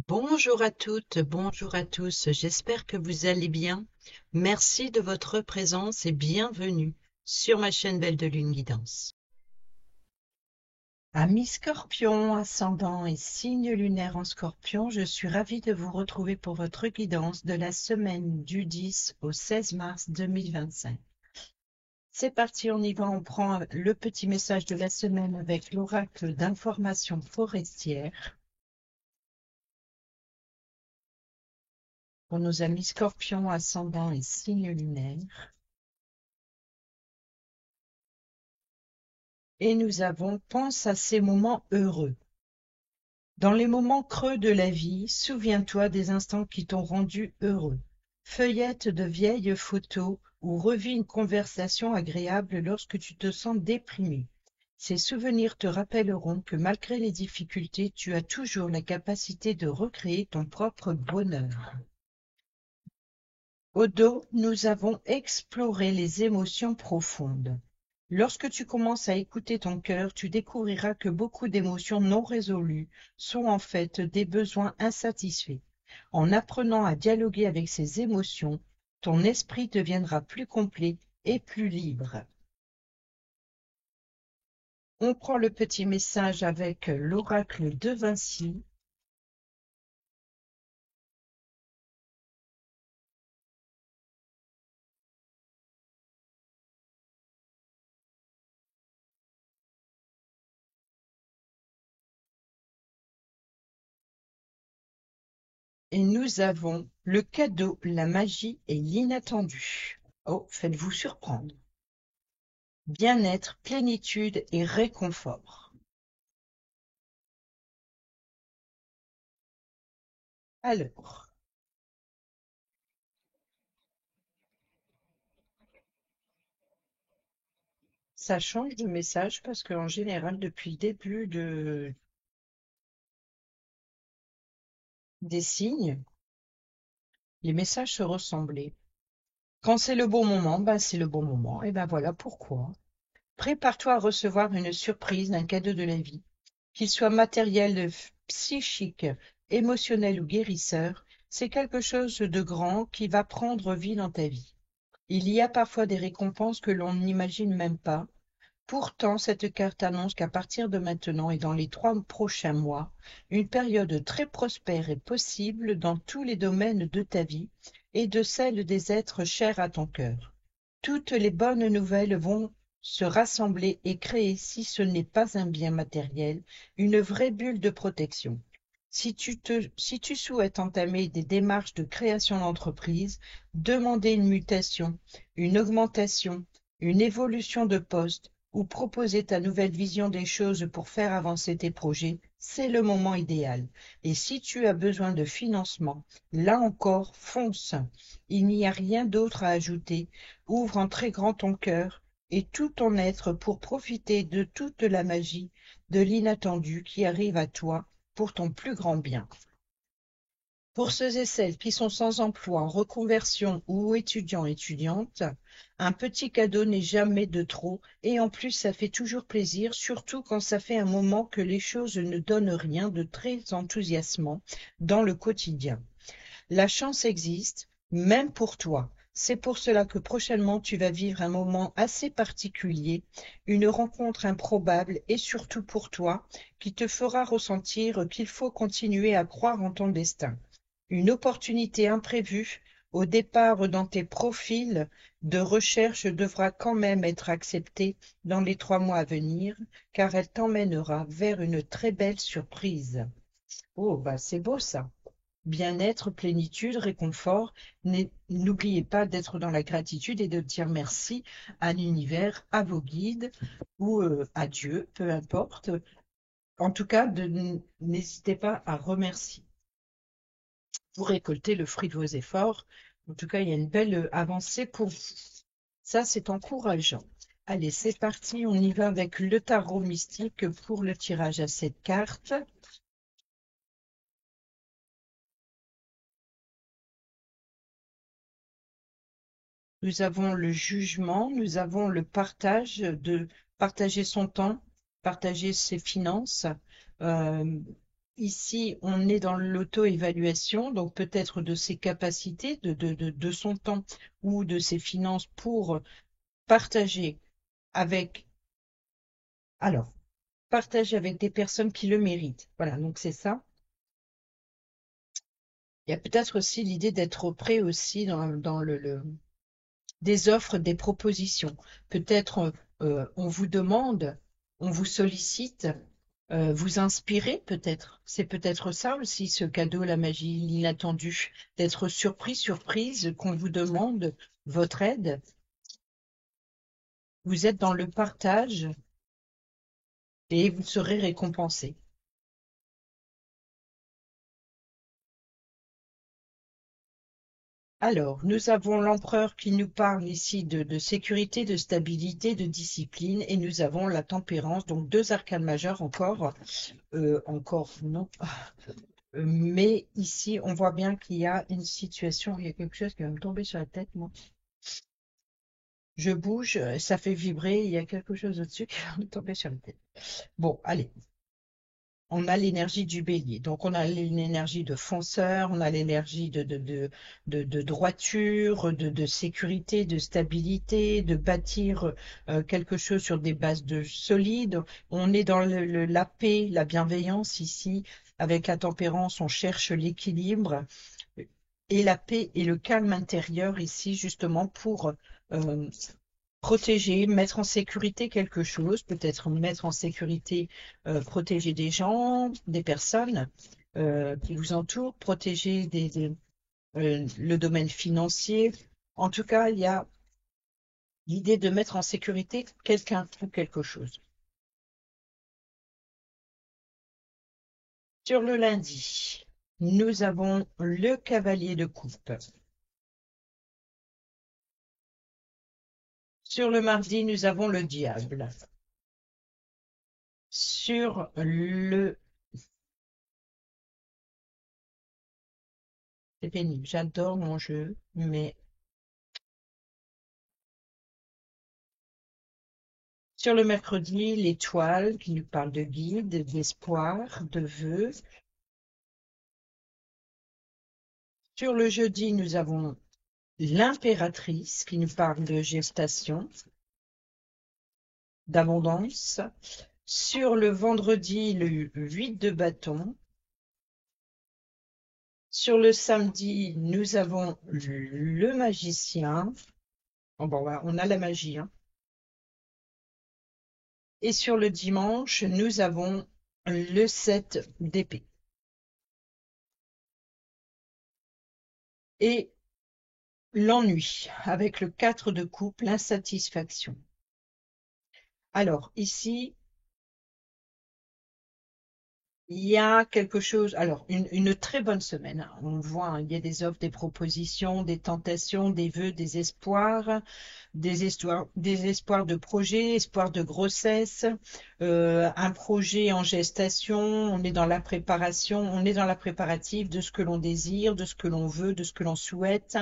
Bonjour à toutes, bonjour à tous, j'espère que vous allez bien. Merci de votre présence et bienvenue sur ma chaîne Belle de Lune Guidance. Amis Scorpion, ascendant et signe lunaire en Scorpion, je suis ravie de vous retrouver pour votre guidance de la semaine du 10 au 16 mars 2025. C'est parti, on y va, on prend le petit message de la semaine avec l'oracle d'information forestière. Pour nos amis Scorpions, ascendant et signe lunaire. Et nous avons pense à ces moments heureux. Dans les moments creux de la vie, souviens-toi des instants qui t'ont rendu heureux. Feuillette de vieilles photos ou revis une conversation agréable lorsque tu te sens déprimé. Ces souvenirs te rappelleront que malgré les difficultés, tu as toujours la capacité de recréer ton propre bonheur. Au dos, nous avons exploré les émotions profondes. Lorsque tu commences à écouter ton cœur, tu découvriras que beaucoup d'émotions non résolues sont en fait des besoins insatisfaits. En apprenant à dialoguer avec ces émotions, ton esprit deviendra plus complet et plus libre. On prend le petit message avec l'oracle de Vinci. Et nous avons le cadeau, la magie et l'inattendu. Oh, faites-vous surprendre. Bien-être, plénitude et réconfort. Alors, ça change de message parce qu'en général, depuis le début des signes, les messages se ressemblaient. Quand c'est le bon moment, ben c'est le bon moment. Et ben voilà pourquoi. Prépare-toi à recevoir une surprise, un cadeau de la vie, qu'il soit matériel, psychique, émotionnel ou guérisseur. C'est quelque chose de grand qui va prendre vie dans ta vie. Il y a parfois des récompenses que l'on n'imagine même pas. Pourtant, cette carte annonce qu'à partir de maintenant et dans les 3 prochains mois, une période très prospère est possible dans tous les domaines de ta vie et de celle des êtres chers à ton cœur. Toutes les bonnes nouvelles vont se rassembler et créer, si ce n'est pas un bien matériel, une vraie bulle de protection. Si tu souhaites entamer des démarches de création d'entreprise, demander une mutation, une augmentation, une évolution de poste ou proposer ta nouvelle vision des choses pour faire avancer tes projets, c'est le moment idéal. Et si tu as besoin de financement, là encore, fonce. Il n'y a rien d'autre à ajouter. Ouvre en très grand ton cœur et tout ton être pour profiter de toute la magie de l'inattendu qui arrive à toi pour ton plus grand bien. Pour ceux et celles qui sont sans emploi, en reconversion ou étudiants, étudiantes, un petit cadeau n'est jamais de trop et en plus ça fait toujours plaisir, surtout quand ça fait un moment que les choses ne donnent rien de très enthousiasmant dans le quotidien. La chance existe, même pour toi. C'est pour cela que prochainement tu vas vivre un moment assez particulier, une rencontre improbable et surtout pour toi, qui te fera ressentir qu'il faut continuer à croire en ton destin. Une opportunité imprévue au départ dans tes profils de recherche devra quand même être acceptée dans les 3 mois à venir, car elle t'emmènera vers une très belle surprise. Oh, bah c'est beau ça. Bien-être, plénitude, réconfort. N'oubliez pas d'être dans la gratitude et de dire merci à l'univers, à vos guides ou à Dieu, peu importe. En tout cas, n'hésitez pas à remercier. Vous récoltez le fruit de vos efforts. En tout cas, il y a une belle avancée pour vous. Ça, c'est encourageant. Allez, c'est parti. On y va avec le tarot mystique pour le tirage à cette carte. Nous avons le jugement, nous avons le partage, de partager son temps, partager ses finances, euh, ici, on est dans l'auto-évaluation, donc peut-être de ses capacités, de son temps ou de ses finances pour partager avec, alors, partager avec des personnes qui le méritent. Voilà, donc c'est ça. Il y a peut-être aussi l'idée d'être prêt aussi dans des offres, des propositions. Peut-être on vous demande, on vous sollicite, vous inspirer peut-être. C'est peut-être ça aussi, ce cadeau, la magie, l'inattendu, d'être surpris, surprise, qu'on vous demande votre aide. Vous êtes dans le partage et vous serez récompensé. Alors, nous avons l'empereur qui nous parle ici de sécurité, de stabilité, de discipline, et nous avons la tempérance, donc deux arcanes majeures encore non. Mais ici, on voit bien qu'il y a une situation, il y a quelque chose qui va me tomber sur la tête, moi. Je bouge, ça fait vibrer, il y a quelque chose au-dessus qui va me tomber sur la tête. Bon, allez, on a l'énergie du bélier. Donc, on a l'énergie de fonceur, on a l'énergie de droiture, de sécurité, de stabilité, de bâtir quelque chose sur des bases solides. On est dans la paix, la bienveillance ici. Avec la tempérance, on cherche l'équilibre et la paix et le calme intérieur ici, justement, pour euh, protéger, mettre en sécurité quelque chose, peut-être mettre en sécurité, protéger des gens, des personnes qui vous entourent, protéger le domaine financier. En tout cas, il y a l'idée de mettre en sécurité quelqu'un ou quelque chose. Sur le lundi, nous avons le cavalier de coupe. Sur le mardi, nous avons le diable. Sur le... C'est pénible, j'adore mon jeu, mais sur le mercredi, l'étoile qui nous parle de guide, d'espoir, de vœux. Sur le jeudi, nous avons l'impératrice qui nous parle de gestation, d'abondance. Sur le vendredi, le 8 de bâton. Sur le samedi, nous avons le magicien. Oh, bon, on a la magie, hein. Et sur le dimanche, nous avons le 7 d'épée. Et l'ennui, avec le 4 de coupe, l'insatisfaction. Alors, ici, il y a quelque chose, alors une très bonne semaine, hein. On voit, hein, il y a des offres, des propositions, des tentations, des vœux, des espoirs de projet, espoirs de grossesse, un projet en gestation, on est dans la préparation, on est dans la préparative de ce que l'on désire, de ce que l'on veut, de ce que l'on souhaite.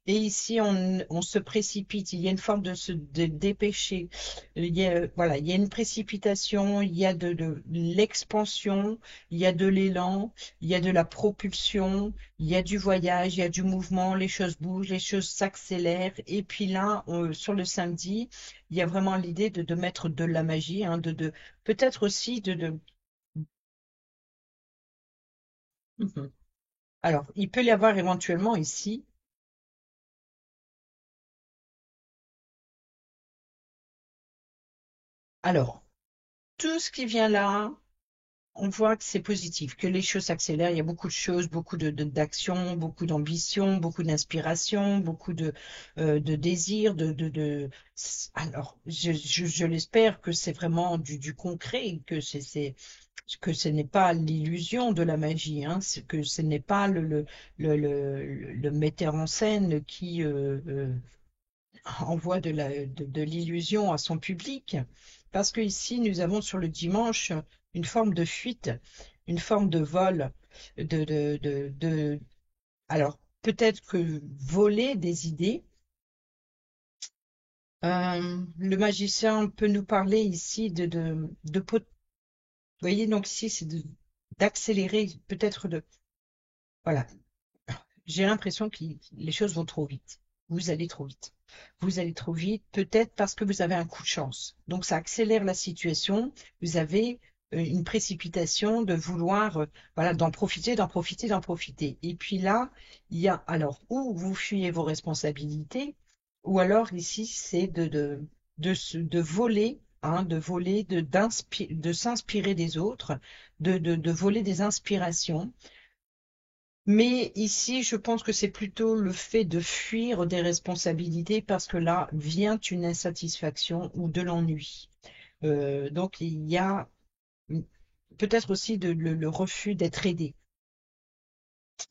Et ici, on se précipite. Il y a une forme de dépêcher. Voilà, il y a une précipitation, il y a de l'expansion, il y a de l'élan, il y a de la propulsion, il y a du voyage, il y a du mouvement, les choses bougent, les choses s'accélèrent. Et puis là, sur le samedi, il y a vraiment l'idée de mettre de la magie, hein, peut-être aussi Mhm. Alors, il peut y avoir éventuellement ici. Alors, tout ce qui vient là, on voit que c'est positif, que les choses s'accélèrent. Il y a beaucoup de choses, beaucoup d'actions, beaucoup d'ambition, beaucoup d'inspiration, beaucoup de désirs, Alors, je l'espère que c'est vraiment du concret, que ce n'est pas l'illusion de la magie, hein, que ce n'est pas le metteur en scène qui envoie de l'illusion à son public, parce que ici nous avons sur le dimanche une forme de fuite, une forme de vol, alors peut-être que voler des idées. Le magicien peut nous parler ici vous voyez, donc ici c'est d'accélérer, peut-être de, voilà, j'ai l'impression que les choses vont trop vite. Vous allez trop vite. Vous allez trop vite, peut-être parce que vous avez un coup de chance. Donc ça accélère la situation. Vous avez une précipitation de vouloir, voilà, d'en profiter, d'en profiter, d'en profiter. Et puis là, il y a alors ou vous fuyez vos responsabilités, ou alors ici c'est de voler, hein, de voler, de s'inspirer des autres, de voler des inspirations. Mais ici, je pense que c'est plutôt le fait de fuir des responsabilités parce que là vient une insatisfaction ou de l'ennui. Donc il y a peut-être aussi le refus d'être aidé.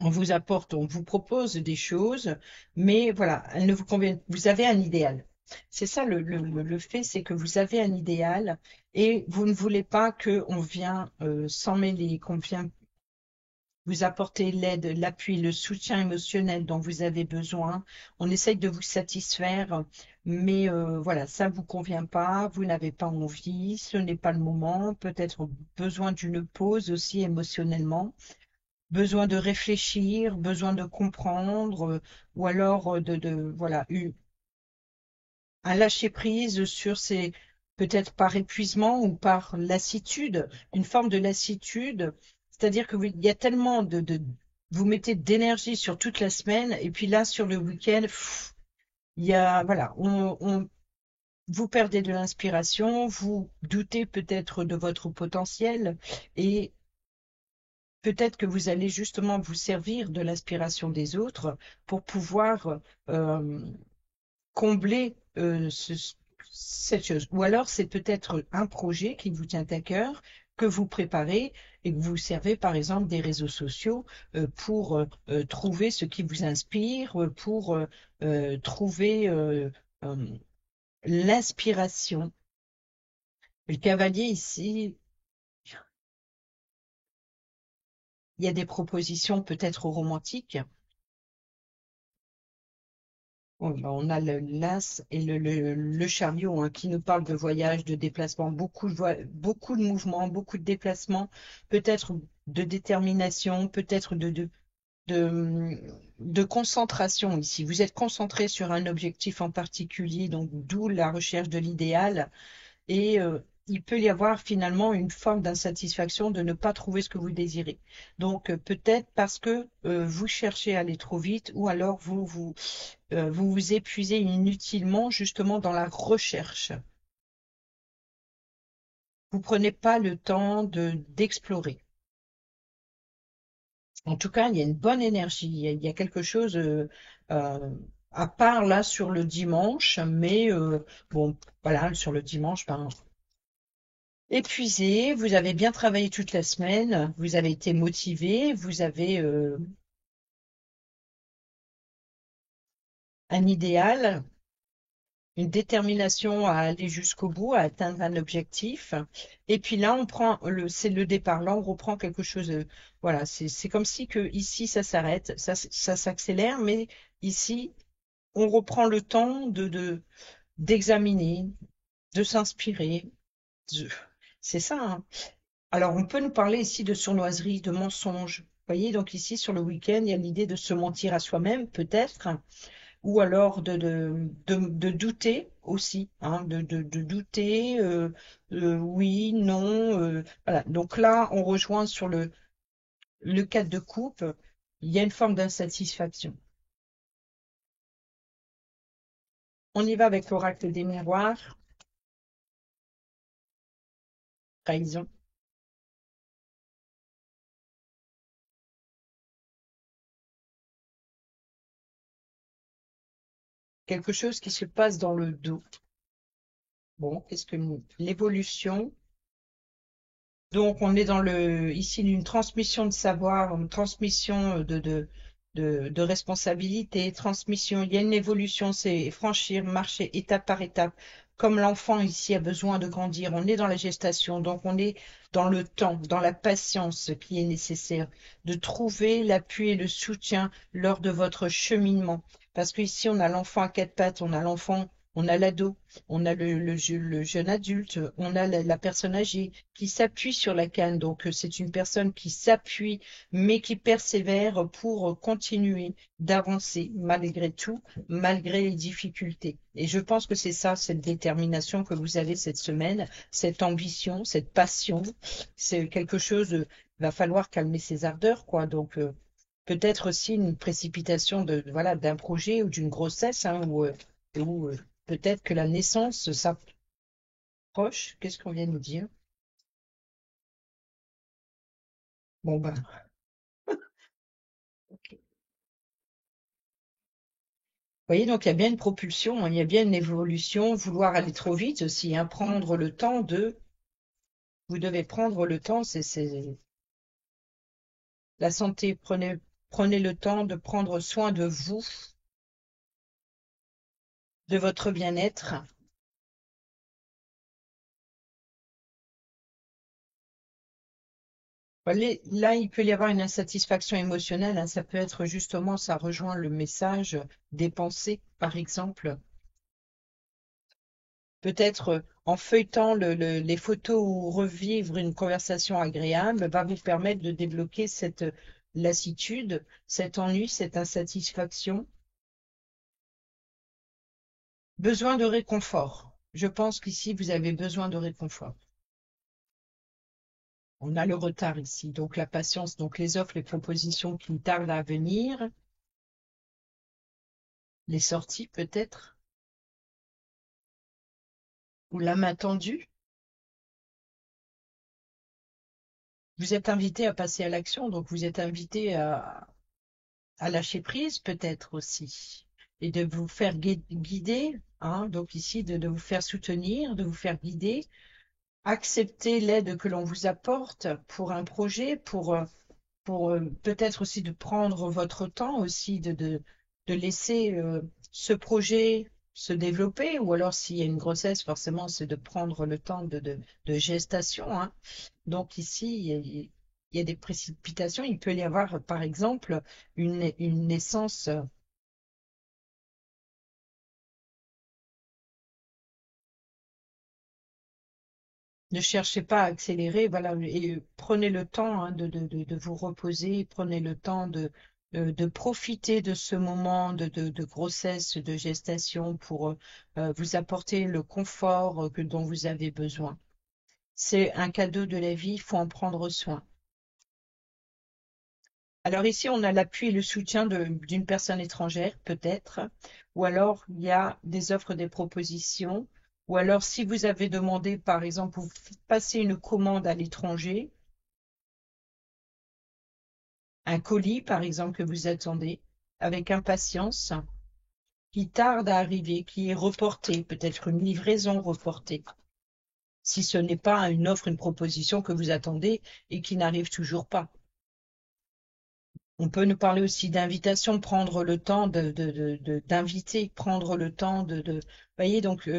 On vous apporte, on vous propose des choses, mais voilà, elles ne vous conviennent. Vous avez un idéal. C'est ça le fait, c'est que vous avez un idéal et vous ne voulez pas qu'on vient s'en mêler, qu'on vient vous apporter l'aide, l'appui, le soutien émotionnel dont vous avez besoin. On essaye de vous satisfaire, mais voilà, ça vous convient pas, vous n'avez pas envie, ce n'est pas le moment, peut-être besoin d'une pause aussi émotionnellement, besoin de réfléchir, besoin de comprendre, ou alors voilà, un lâcher-prise sur ces, peut-être par épuisement ou par lassitude, une forme de lassitude, c'est-à-dire que il y a tellement vous mettez d'énergie sur toute la semaine et puis là sur le week-end, il y a, voilà, vous perdez de l'inspiration, vous doutez peut-être de votre potentiel et peut-être que vous allez justement vous servir de l'inspiration des autres pour pouvoir euh, combler cette chose. Ou alors c'est peut-être un projet qui vous tient à cœur, que vous préparez et que vous servez par exemple des réseaux sociaux pour trouver ce qui vous inspire, pour trouver euh, l'inspiration. Le cavalier ici, il y a des propositions peut-être romantiques. Bon, ben, on a l'As et le chariot hein, qui nous parlent de voyage, de déplacement, beaucoup de mouvements, beaucoup de déplacements, peut-être de détermination, peut-être de, de concentration ici. Vous êtes concentré sur un objectif en particulier, donc d'où la recherche de l'idéal. Et il peut y avoir finalement une forme d'insatisfaction de ne pas trouver ce que vous désirez. Donc peut-être parce que vous cherchez à aller trop vite ou alors vous vous épuisez inutilement justement dans la recherche. Vous prenez pas le temps d'explorer. En tout cas, il y a une bonne énergie. Il y a quelque chose euh, à part là sur le dimanche, mais bon, voilà, sur le dimanche, ben, épuisé, vous avez bien travaillé toute la semaine, vous avez été motivé, vous avez un idéal, une détermination à aller jusqu'au bout, à atteindre un objectif. Et puis là, c'est le départ. Là, on reprend quelque chose. Voilà, c'est comme si que ici ça s'arrête, ça s'accélère, mais ici on reprend le temps d'examiner, de s'inspirer. de- C'est ça, hein. Alors, on peut nous parler ici de sournoiserie, de mensonge. Vous voyez, donc ici, sur le week-end, il y a l'idée de se mentir à soi-même, peut-être, ou alors de douter aussi, hein, de douter, oui, non. Voilà. Donc là, on rejoint sur le cadre de coupe, il y a une forme d'insatisfaction. On y va avec l'oracle des miroirs, trahison. Quelque chose qui se passe dans le dos. Bon, qu'est-ce que l'évolution? Donc, on est dans ici une transmission de savoir, une transmission de responsabilité, transmission. Il y a une évolution, c'est franchir, marcher étape par étape. Comme l'enfant ici a besoin de grandir, on est dans la gestation, donc on est dans le temps, dans la patience qui est nécessaire, de trouver l'appui et le soutien lors de votre cheminement. Parce qu'ici, on a l'enfant à quatre pattes, on a l'enfant on a l'ado, on a le jeune adulte, on a la personne âgée qui s'appuie sur la canne. Donc, c'est une personne qui s'appuie, mais qui persévère pour continuer d'avancer malgré tout, malgré les difficultés. Et je pense que c'est ça, cette détermination que vous avez cette semaine, cette ambition, cette passion. C'est quelque chose, va falloir calmer ses ardeurs, quoi. Donc, peut-être aussi une précipitation de voilà d'un projet ou d'une grossesse, hein, ou peut-être que la naissance s'approche. Qu'est-ce qu'on vient de nous dire? Bon ben, ok. Vous voyez, donc il y a bien une propulsion, hein, il y a bien une évolution, vouloir aller trop vite aussi, hein, prendre le temps vous devez prendre le temps, c'est la santé, prenez le temps de prendre soin de vous, de votre bien-être. Là, il peut y avoir une insatisfaction émotionnelle, hein. Ça peut être justement, ça rejoint le message des pensées, par exemple. Peut-être en feuilletant les photos ou revivre une conversation agréable va vous permettre de débloquer cette lassitude, cet ennui, cette insatisfaction. Besoin de réconfort. Je pense qu'ici, vous avez besoin de réconfort. On a le retard ici, donc la patience, donc les offres, les propositions qui tardent à venir, les sorties peut-être, ou la main tendue. Vous êtes invité à passer à l'action, donc vous êtes invité à lâcher prise peut-être aussi, et de vous faire guider, hein, donc ici de vous faire soutenir, de vous faire guider, accepter l'aide que l'on vous apporte pour un projet, pour peut-être aussi de prendre votre temps aussi, de laisser ce projet se développer, ou alors s'il y a une grossesse, forcément, c'est de prendre le temps de gestation, hein. Donc ici, il y a des précipitations. Il peut y avoir, par exemple, une naissance. Ne cherchez pas à accélérer, voilà, et prenez le temps, hein, de vous reposer, prenez le temps de profiter de ce moment de grossesse, de gestation pour vous apporter le confort dont vous avez besoin. C'est un cadeau de la vie, il faut en prendre soin. Alors ici, on a l'appui et le soutien d'une personne étrangère, peut-être, ou alors il y a des offres, des propositions, ou alors si vous avez demandé, par exemple, vous passez une commande à l'étranger, un colis, par exemple, que vous attendez avec impatience, qui tarde à arriver, qui est reporté, peut-être une livraison reportée, si ce n'est pas une offre, une proposition que vous attendez et qui n'arrive toujours pas. On peut nous parler aussi d'invitation, prendre le temps d'inviter, prendre le temps voyez, donc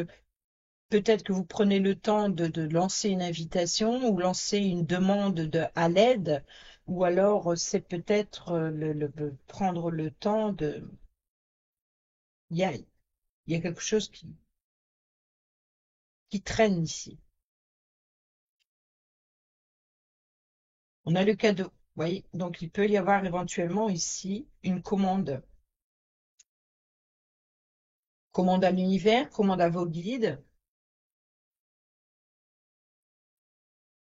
peut-être que vous prenez le temps de lancer une invitation ou lancer une demande à l'aide, ou alors c'est peut-être prendre le temps il y a, il y a quelque chose qui traîne ici. On a le cadeau, voyez, donc il peut y avoir éventuellement ici une commande. Commande à l'univers, commande à vos guides.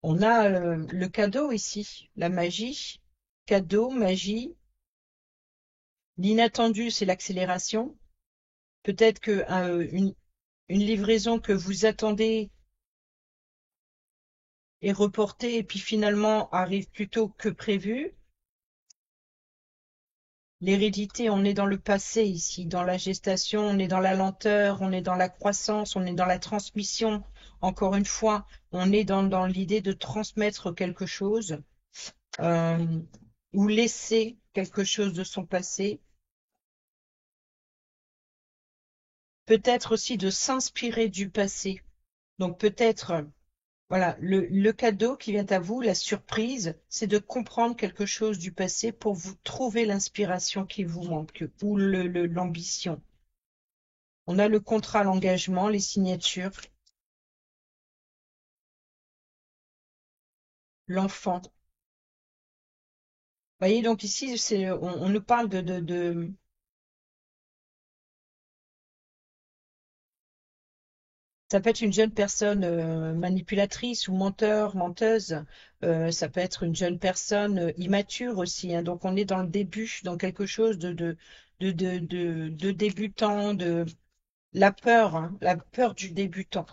On a le cadeau ici, la magie, cadeau, magie. L'inattendu, c'est l'accélération. Peut-être que une livraison que vous attendez est reportée et puis finalement arrive plus tôt que prévu. L'hérédité, on est dans le passé ici, dans la gestation, on est dans la lenteur, on est dans la croissance, on est dans la transmission. Encore une fois, on est dans l'idée de transmettre quelque chose, euh, ou laisser quelque chose de son passé. Peut-être aussi de s'inspirer du passé. Donc peut-être, voilà, le cadeau qui vient à vous, la surprise, c'est de comprendre quelque chose du passé pour vous trouver l'inspiration qui vous manque ou l'ambition. On a le contrat, l'engagement, les signatures, l'enfant. Vous voyez, donc ici, on nous parle ça peut être une jeune personne manipulatrice ou menteur, menteuse. Ça peut être une jeune personne immature aussi, hein. Donc on est dans le début, dans quelque chose de débutant, de la peur, hein, la peur du débutant,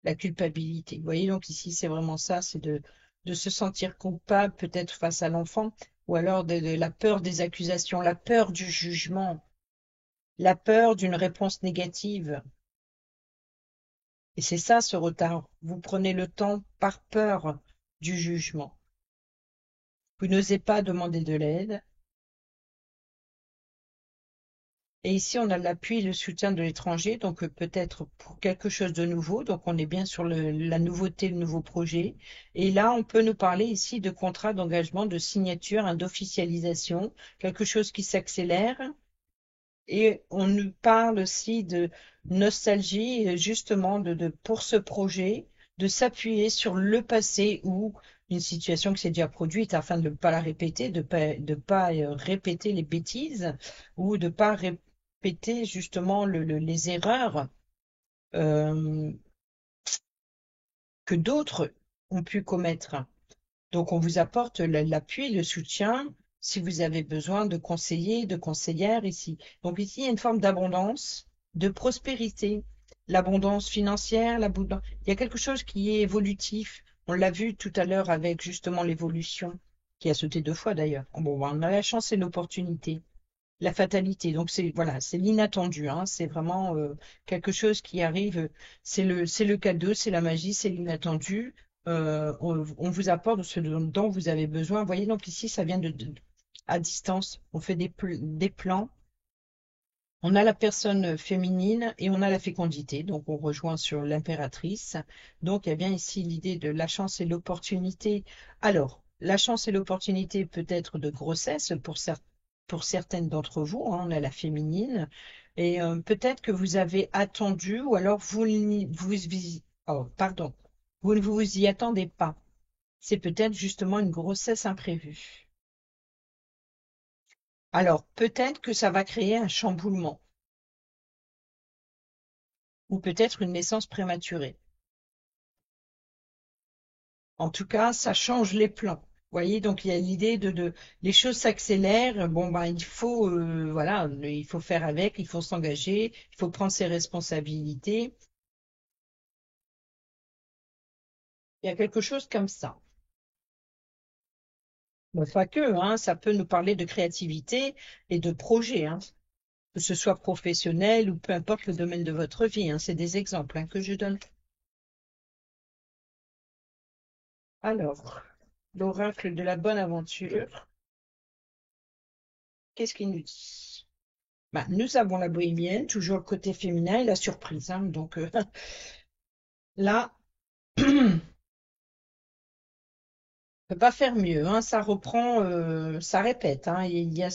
la culpabilité. Vous voyez, donc ici c'est vraiment ça, c'est de se sentir coupable peut-être face à l'enfant, ou alors de la peur des accusations, la peur du jugement, la peur d'une réponse négative. Et c'est ça ce retard. Vous prenez le temps par peur du jugement. Vous n'osez pas demander de l'aide. Et ici, on a l'appui et le soutien de l'étranger, donc peut-être pour quelque chose de nouveau. Donc on est bien sur la nouveauté, le nouveau projet. Et là, on peut nous parler ici de contrat d'engagement, de signature, hein, d'officialisation, quelque chose qui s'accélère. Et on nous parle aussi de nostalgie, justement, pour ce projet, de s'appuyer sur le passé ou une situation qui s'est déjà produite afin de ne pas la répéter, de pas répéter les bêtises ou de ne pas répéter justement les erreurs euh, que d'autres ont pu commettre. Donc, on vous apporte l'appui, le soutien si vous avez besoin de conseillers, de conseillères ici. Donc, ici, il y a une forme d'abondance, de prospérité, l'abondance financière, il y a quelque chose qui est évolutif. On l'a vu tout à l'heure avec justement l'évolution, qui a sauté 2 fois d'ailleurs. Bon, on a la chance et l'opportunité, la fatalité. Donc, c'est voilà, c'est l'inattendu, hein. C'est vraiment quelque chose qui arrive. C'est le cadeau, c'est la magie, c'est l'inattendu. On vous apporte ce dont vous avez besoin. Vous voyez, donc ici, ça vient à distance. On fait des plans. On a la personne féminine et on a la fécondité. Donc, on rejoint sur l'impératrice. Donc, il y a bien ici l'idée de la chance et l'opportunité. Alors, la chance et l'opportunité peut être de grossesse pour certaines d'entre vous, hein. On a la féminine. Et peut-être que vous avez attendu ou alors oh, pardon, vous ne vous y attendez pas. C'est peut-être justement une grossesse imprévue. Alors, peut-être que ça va créer un chamboulement ou peut-être une naissance prématurée. En tout cas, ça change les plans. Vous voyez, donc il y a l'idée les choses s'accélèrent. Bon, ben, voilà, il faut faire avec, il faut s'engager, il faut prendre ses responsabilités. Il y a quelque chose comme ça. Bon, pas que, hein, ça peut nous parler de créativité et de projet, hein, que ce soit professionnel ou peu importe le domaine de votre vie, hein. C'est des exemples, hein, que je donne. Alors, l'oracle de la bonne aventure, qu'est-ce qu'il nous dit? Bah, nous avons la bohémienne, toujours le côté féminin et la surprise, hein. Donc là, on peut pas faire mieux, hein. Ça reprend, ça répète, hein. Il y a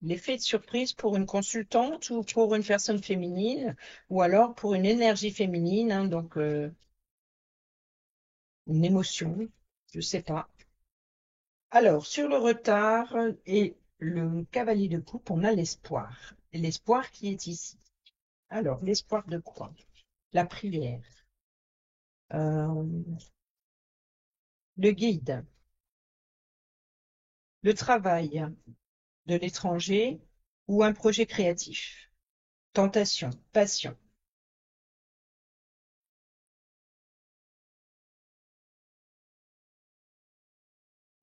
l'effet de surprise pour une consultante ou pour une personne féminine ou alors pour une énergie féminine, hein. Donc une émotion, je sais pas. Alors, sur le retard et le cavalier de coupe, on a l'espoir. Et l'espoir qui est ici. Alors, l'espoir de quoi? La prière, euh, le guide, le travail de l'étranger ou un projet créatif. Tentation, passion,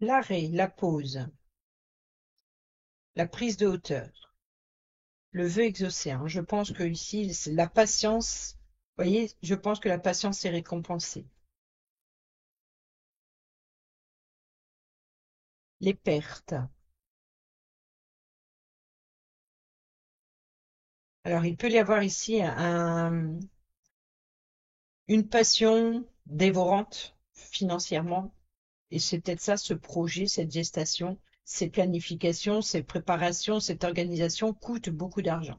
l'arrêt, la pause, la prise de hauteur, le vœu exaucé, hein. Je pense que ici, c'est la patience, vous voyez, je pense que la patience est récompensée. Les pertes. Alors, il peut y avoir ici une passion dévorante financièrement. Et c'est peut-être ça, ce projet, cette gestation. ces planifications, ces préparations, cette organisation coûtent beaucoup d'argent.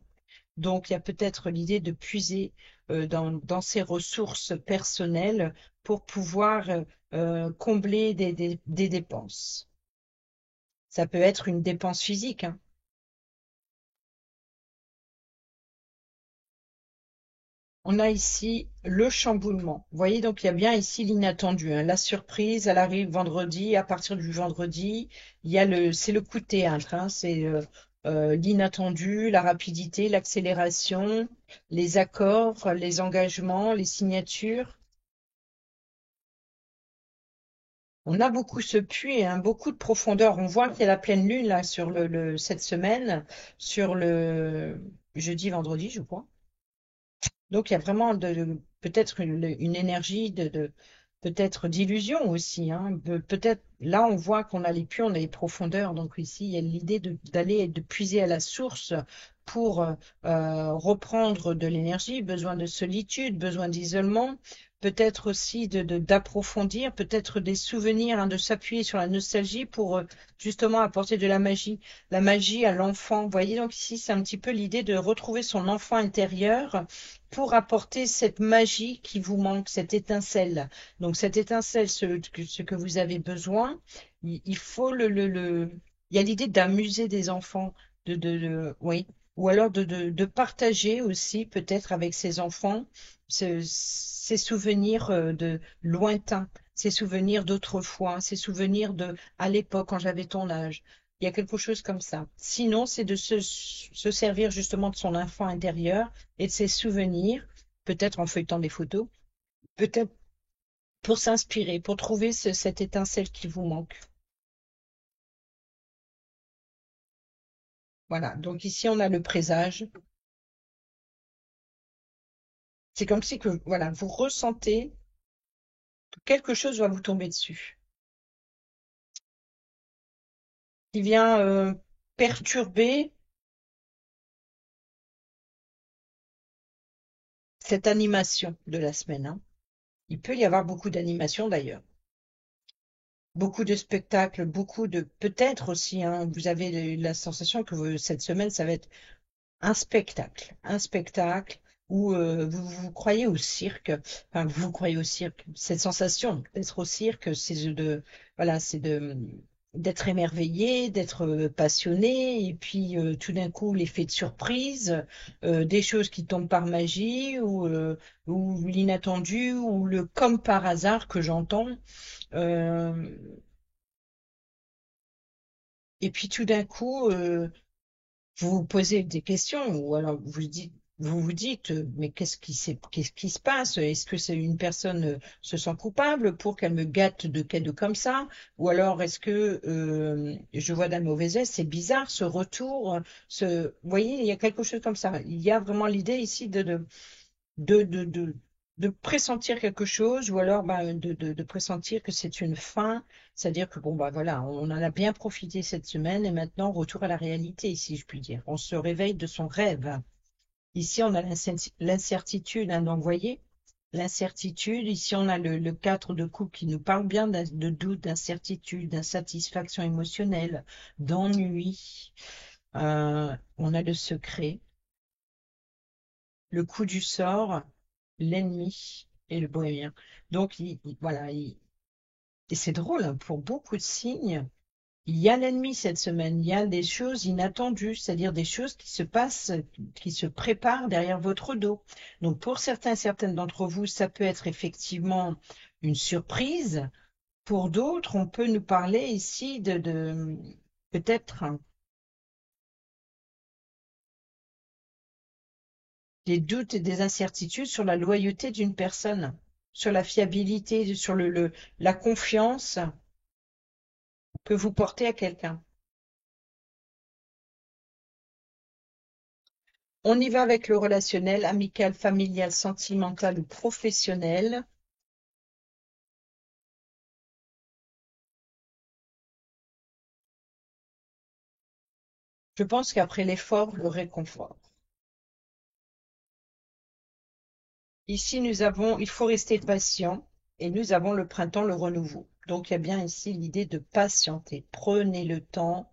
Donc, il y a peut-être l'idée de puiser dans ses ressources personnelles pour pouvoir combler des dépenses. Ça peut être une dépense physique, hein. On a ici le chamboulement. Vous voyez, donc il y a bien ici l'inattendu, hein. La surprise, elle arrive vendredi. À partir du vendredi, c'est le coup de théâtre, hein. C'est l'inattendu, la rapidité, l'accélération, les accords, les engagements, les signatures. On a beaucoup ce puits, hein, beaucoup de profondeur. On voit qu'il y a la pleine lune là sur cette semaine, sur le jeudi, vendredi, je crois. Donc il y a vraiment peut-être une énergie peut-être d'illusion aussi, hein. Peut-être là on voit qu'on a les puits, on a les profondeurs. Donc ici il y a l'idée d'aller et de puiser à la source pour reprendre de l'énergie, besoin de solitude, besoin d'isolement, peut-être aussi d'approfondir, peut-être des souvenirs, hein, de s'appuyer sur la nostalgie pour justement apporter de la magie à l'enfant. Vous voyez, donc ici c'est un petit peu l'idée de retrouver son enfant intérieur pour apporter cette magie qui vous manque, cette étincelle. Donc cette étincelle, ce que vous avez besoin, il faut il y a l'idée d'amuser des enfants, oui, ou alors de partager aussi peut-être avec ses enfants ces souvenirs de lointains, ces souvenirs d'autrefois, ces souvenirs de à l'époque quand j'avais ton âge. Il y a quelque chose comme ça. Sinon, c'est de se servir justement de son enfant intérieur et de ses souvenirs, peut-être en feuilletant des photos, peut-être pour s'inspirer, pour trouver cette étincelle qui vous manque. Voilà, donc ici on a le présage. C'est comme si que voilà, vous ressentez que quelque chose va vous tomber dessus, qui vient perturber cette animation de la semaine, hein. Il peut y avoir beaucoup d'animations d'ailleurs, beaucoup de spectacles, beaucoup de peut-être aussi, hein, vous avez la sensation que cette semaine ça va être un spectacle où vous croyez au cirque, enfin vous croyez au cirque, cette sensation d'être au cirque, voilà, c'est d'être émerveillé, d'être passionné, et puis tout d'un coup l'effet de surprise, des choses qui tombent par magie, ou l'inattendu, ou le comme par hasard que j'entends. euh, et puis tout d'un coup, vous vous posez des questions ou alors vous vous dites, mais qu'est-ce qui se passe? Est-ce que c'est une personne se sent coupable pour qu'elle me gâte de cadeaux comme ça? Ou alors est-ce que je vois d'un mauvais œil? C'est bizarre ce retour. Vous voyez, il y a quelque chose comme ça. Il y a vraiment l'idée ici de, de, de, de pressentir quelque chose ou alors bah, de pressentir que c'est une fin, c'est-à-dire que bon bah voilà, on en a bien profité cette semaine et maintenant retour à la réalité, si je puis dire. On se réveille de son rêve. Ici, on a l'incertitude, hein, donc vous voyez, l'incertitude. Ici, on a le 4 de coupe qui nous parle bien de doute, d'incertitude, d'insatisfaction émotionnelle, d'ennui. On a le secret, le coup du sort, l'ennemi et le bohémien. Donc, voilà, et c'est drôle, hein, pour beaucoup de signes, il y a l'ennemi cette semaine, il y a des choses inattendues, c'est-à-dire des choses qui se passent, qui se préparent derrière votre dos. Donc, pour certaines d'entre vous, ça peut être effectivement une surprise. Pour d'autres, on peut nous parler ici de peut-être des doutes et des incertitudes sur la loyauté d'une personne, sur la fiabilité, sur la confiance que vous portez à quelqu'un. On y va avec le relationnel, amical, familial, sentimental ou professionnel. Je pense qu'après l'effort, le réconfort. Ici, il faut rester patient et nous avons le printemps, le renouveau. Donc il y a bien ici l'idée de patienter. Prenez le temps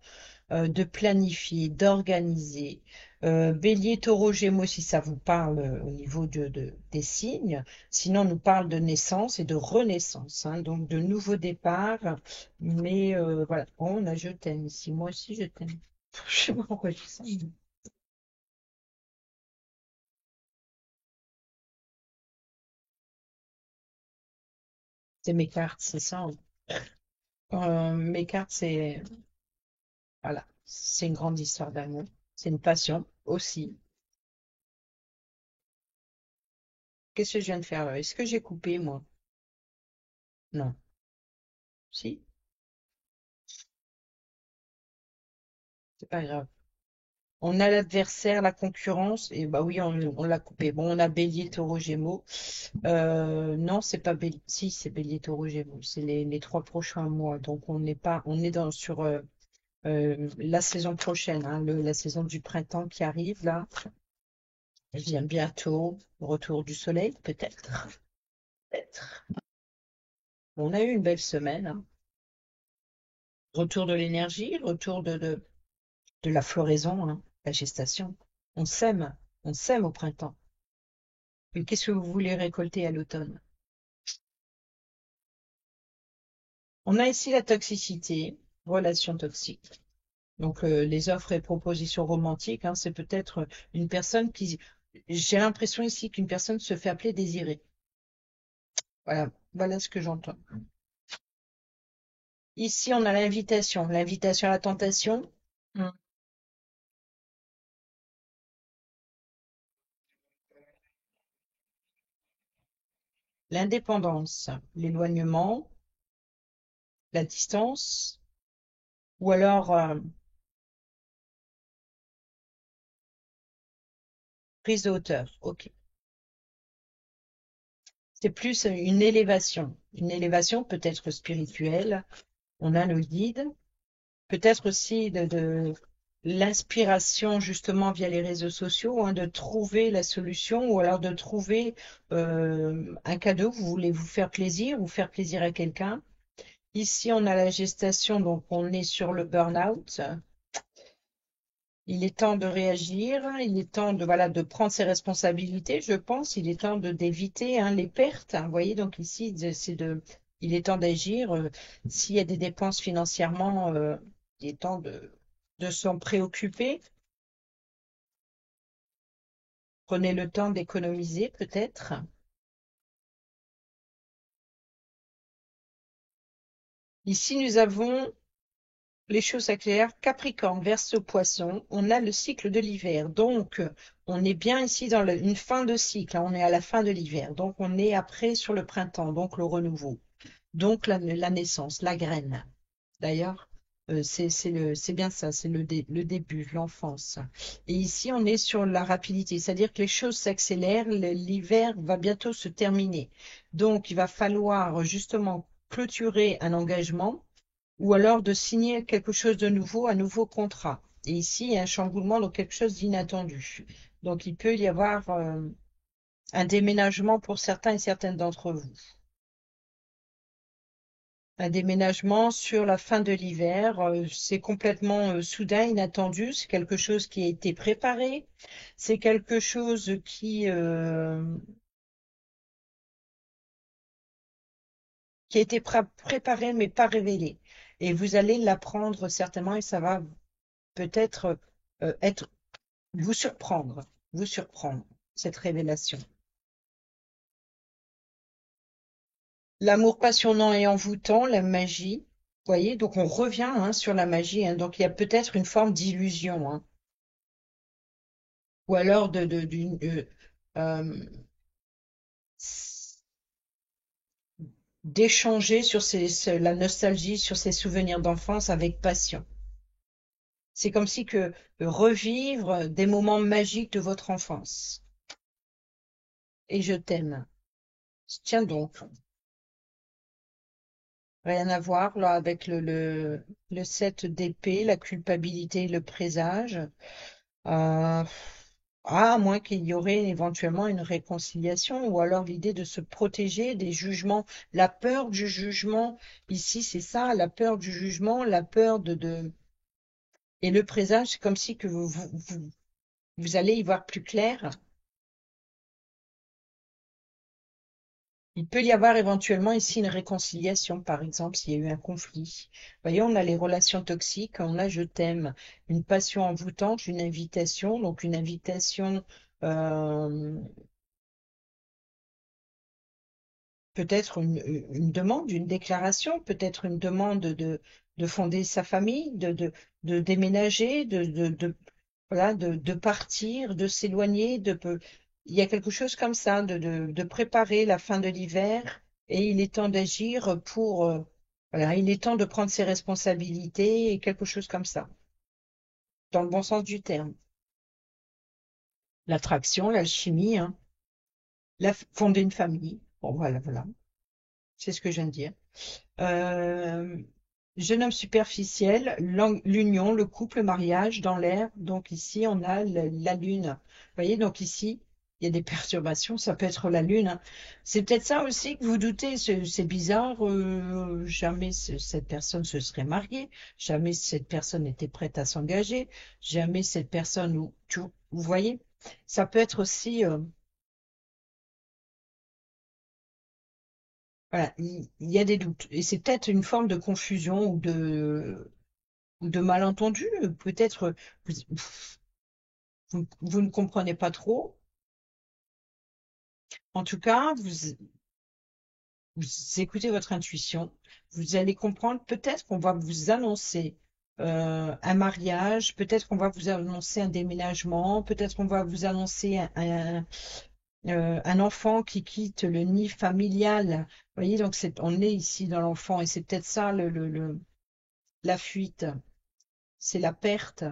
de planifier, d'organiser. Bélier, Taureau, Gémeaux, si ça vous parle au niveau des signes. Sinon, on nous parle de naissance et de renaissance, hein, donc de nouveaux départs. Mais voilà, oh, on a je t'aime ici. Moi aussi, je t'aime. Je sais pas pourquoi je dis ça. C'est mes cartes, c'est ça, hein. Mes cartes, c'est voilà, c'est une grande histoire d'amour. C'est une passion aussi. Qu'est-ce que je viens de faire là? Est-ce que j'ai coupé, moi? Non. Si? C'est pas grave. On a l'adversaire, la concurrence, et bah oui, on l'a coupé. Bon, on a Bélier, Taureau, Gémeaux. Non, c'est pas Bélier. Si, c'est Bélier, Taureau, Gémeaux. C'est les 3 prochains mois. Donc on n'est pas, on est sur la saison prochaine, hein, la saison du printemps qui arrive là. Elle vient bientôt. Retour du soleil, peut-être. Peut-être. On a eu une belle semaine, hein. Retour de l'énergie, retour de la floraison, hein, la gestation. On sème, on sème au printemps. Et qu'est-ce que vous voulez récolter à l'automne? On a ici la toxicité, relation toxique. Donc les offres et propositions romantiques, hein, c'est peut-être une personne qui... J'ai l'impression ici qu'une personne se fait appeler désirée. Voilà, voilà ce que j'entends. Ici, on a l'invitation à la tentation, mm, l'indépendance, l'éloignement, la distance, ou alors prise de hauteur. Ok. C'est plus une élévation peut-être spirituelle. On a le guide, peut-être aussi de l'inspiration justement via les réseaux sociaux, hein, de trouver la solution ou alors de trouver un cadeau. Vous voulez vous faire plaisir ou faire plaisir à quelqu'un. Ici, on a la gestation, donc on est sur le burn-out. Il est temps de réagir, il est temps de voilà de prendre ses responsabilités, je pense. Il est temps de d'éviter hein, les pertes, hein. Vous voyez, donc ici, il est temps d'agir. S'il y a des dépenses financièrement, il est temps de s'en préoccuper. Prenez le temps d'économiser, peut-être. Ici, nous avons les choses à clair. Capricorne, Verseau, Poisson. On a le cycle de l'hiver. Donc, on est bien ici dans une fin de cycle, hein. On est à la fin de l'hiver. Donc, on est après sur le printemps, donc le renouveau. Donc, la naissance, la graine. D'ailleurs, c'est bien ça, c'est le début, l'enfance. Et ici, on est sur la rapidité, c'est-à-dire que les choses s'accélèrent, l'hiver va bientôt se terminer. Donc, il va falloir justement clôturer un engagement ou alors de signer quelque chose de nouveau, un nouveau contrat. Et ici, il y a un chamboulement, donc quelque chose d'inattendu. Donc, il peut y avoir un déménagement pour certains et certaines d'entre vous. Un déménagement sur la fin de l'hiver, c'est complètement soudain, inattendu, c'est quelque chose qui a été préparé, c'est quelque chose qui a été préparé mais pas révélé. Et vous allez l'apprendre certainement et ça va peut-être être vous surprendre, cette révélation. L'amour passionnant et envoûtant, la magie, vous voyez, donc on revient hein, sur la magie, hein, donc il y a peut-être une forme d'illusion, hein, ou alors euh, d'échanger sur la nostalgie, sur ses souvenirs d'enfance avec passion. C'est comme si que revivre des moments magiques de votre enfance. Et je t'aime. Tiens donc, rien à voir là avec le 7 d'épée, la culpabilité et le présage. Euh, À moins qu'il y aurait éventuellement une réconciliation, ou alors l'idée de se protéger des jugements, la peur du jugement. Ici, c'est ça, la peur du jugement, la peur et le présage, c'est comme si que vous allez y voir plus clair. Il peut y avoir éventuellement ici une réconciliation, par exemple, s'il y a eu un conflit. Vous voyez, on a les relations toxiques, on a je t'aime, une passion envoûtante, une invitation, donc une invitation, euh, peut-être une demande, une déclaration, peut-être une demande de fonder sa famille, de déménager, voilà, de partir, de s'éloigner, il y a quelque chose comme ça, de préparer la fin de l'hiver et il est temps d'agir voilà, il est temps de prendre ses responsabilités et quelque chose comme ça, dans le bon sens du terme. L'attraction, l'alchimie, hein, fonder une famille. Bon, voilà, voilà, c'est ce que je viens de dire. Euh, Jeune homme superficiel, l'union, le couple, le mariage dans l'air. Donc ici, on a la lune. Vous voyez, donc ici, il y a des perturbations. Ça peut être la lune, hein. C'est peut-être ça aussi que vous doutez. C'est bizarre. Jamais cette personne se serait mariée. Jamais cette personne était prête à s'engager. Jamais cette personne. Vous voyez, ça peut être aussi. Voilà, il y a des doutes. Et c'est peut-être une forme de confusion ou de malentendu. Peut-être vous, vous ne comprenez pas trop. En tout cas, vous écoutez votre intuition. Vous allez comprendre. Peut-être qu'on va vous annoncer un mariage. Peut-être qu'on va vous annoncer un déménagement. Peut-être qu'on va vous annoncer un enfant qui quitte le nid familial. Vous voyez, donc on est ici dans l'enfant et c'est peut-être ça la fuite. C'est la perte.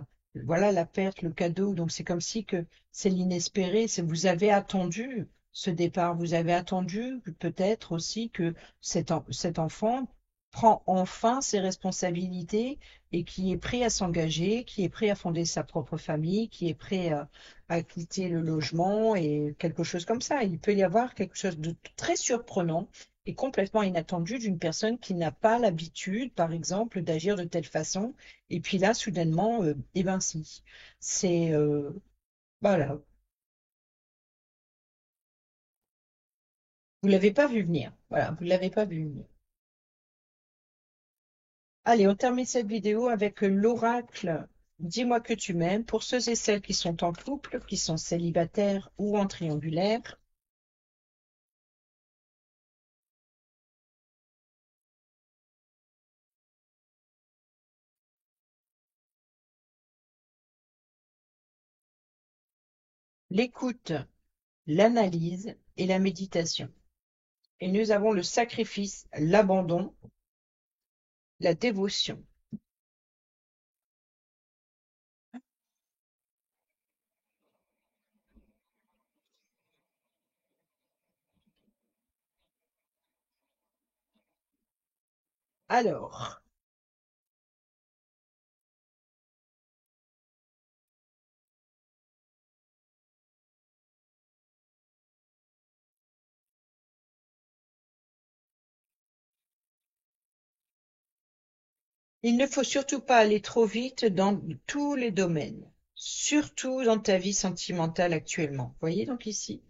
Voilà la perte, le cadeau. Donc c'est comme si que c'est l'inespéré. C'est vous avez attendu ce départ. Vous avez attendu peut-être aussi que cet enfant prend enfin ses responsabilités et qui est prêt à s'engager, qui est prêt à fonder sa propre famille, qui est prêt à quitter le logement et quelque chose comme ça. Il peut y avoir quelque chose de très surprenant et complètement inattendu d'une personne qui n'a pas l'habitude, par exemple, d'agir de telle façon et puis là, soudainement, eh ben si. C'est voilà, vous l'avez pas vu venir. Voilà, vous l'avez pas vu venir. Allez, on termine cette vidéo avec l'oracle. Dis-moi que tu m'aimes pour ceux et celles qui sont en couple, qui sont célibataires ou en triangulaire. L'écoute, l'analyse et la méditation. Et nous avons le sacrifice, l'abandon, la dévotion. Alors, il ne faut surtout pas aller trop vite dans tous les domaines, surtout dans ta vie sentimentale actuellement. Vous voyez donc ici,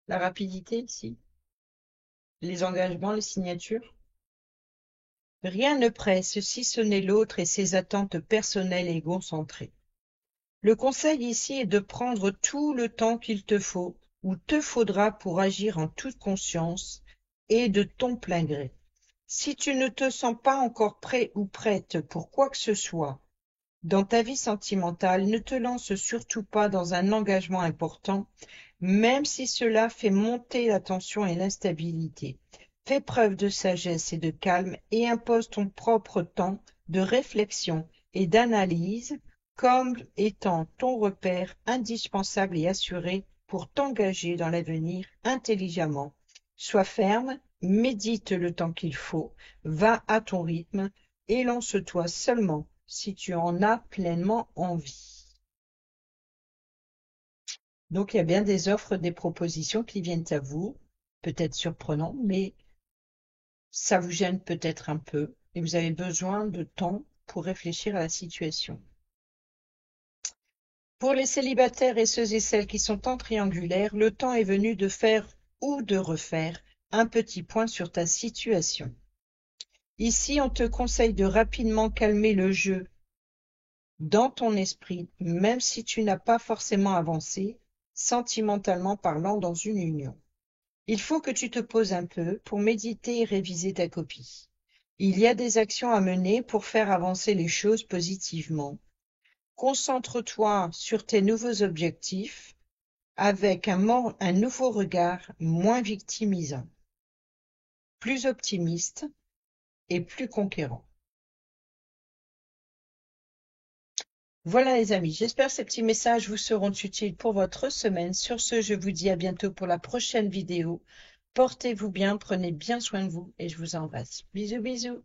la rapidité ici, les engagements, les signatures. Rien ne presse si ce n'est l'autre et ses attentes personnelles et égocentrées. Le conseil ici est de prendre tout le temps qu'il te faut ou te faudra pour agir en toute conscience et de ton plein gré. Si tu ne te sens pas encore prêt ou prête pour quoi que ce soit, dans ta vie sentimentale, ne te lance surtout pas dans un engagement important, même si cela fait monter la tension et l'instabilité. Fais preuve de sagesse et de calme et impose ton propre temps de réflexion et d'analyse comme étant ton repère indispensable et assuré pour t'engager dans l'avenir intelligemment. Sois ferme, médite le temps qu'il faut, va à ton rythme et lance-toi seulement si tu en as pleinement envie. Donc, il y a bien des offres, des propositions qui viennent à vous, peut-être surprenant, mais ça vous gêne peut-être un peu et vous avez besoin de temps pour réfléchir à la situation. Pour les célibataires et ceux et celles qui sont en triangulaire, le temps est venu de faire ou de refaire un petit point sur ta situation. Ici, on te conseille de rapidement calmer le jeu dans ton esprit, même si tu n'as pas forcément avancé, sentimentalement parlant, dans une union. Il faut que tu te poses un peu pour méditer et réviser ta copie. Il y a des actions à mener pour faire avancer les choses positivement. Concentre-toi sur tes nouveaux objectifs avec un nouveau regard moins victimisant, plus optimiste et plus conquérant. Voilà les amis, j'espère que ces petits messages vous seront utiles pour votre semaine. Sur ce, je vous dis à bientôt pour la prochaine vidéo. Portez-vous bien, prenez bien soin de vous et je vous embrasse. Bisous bisous.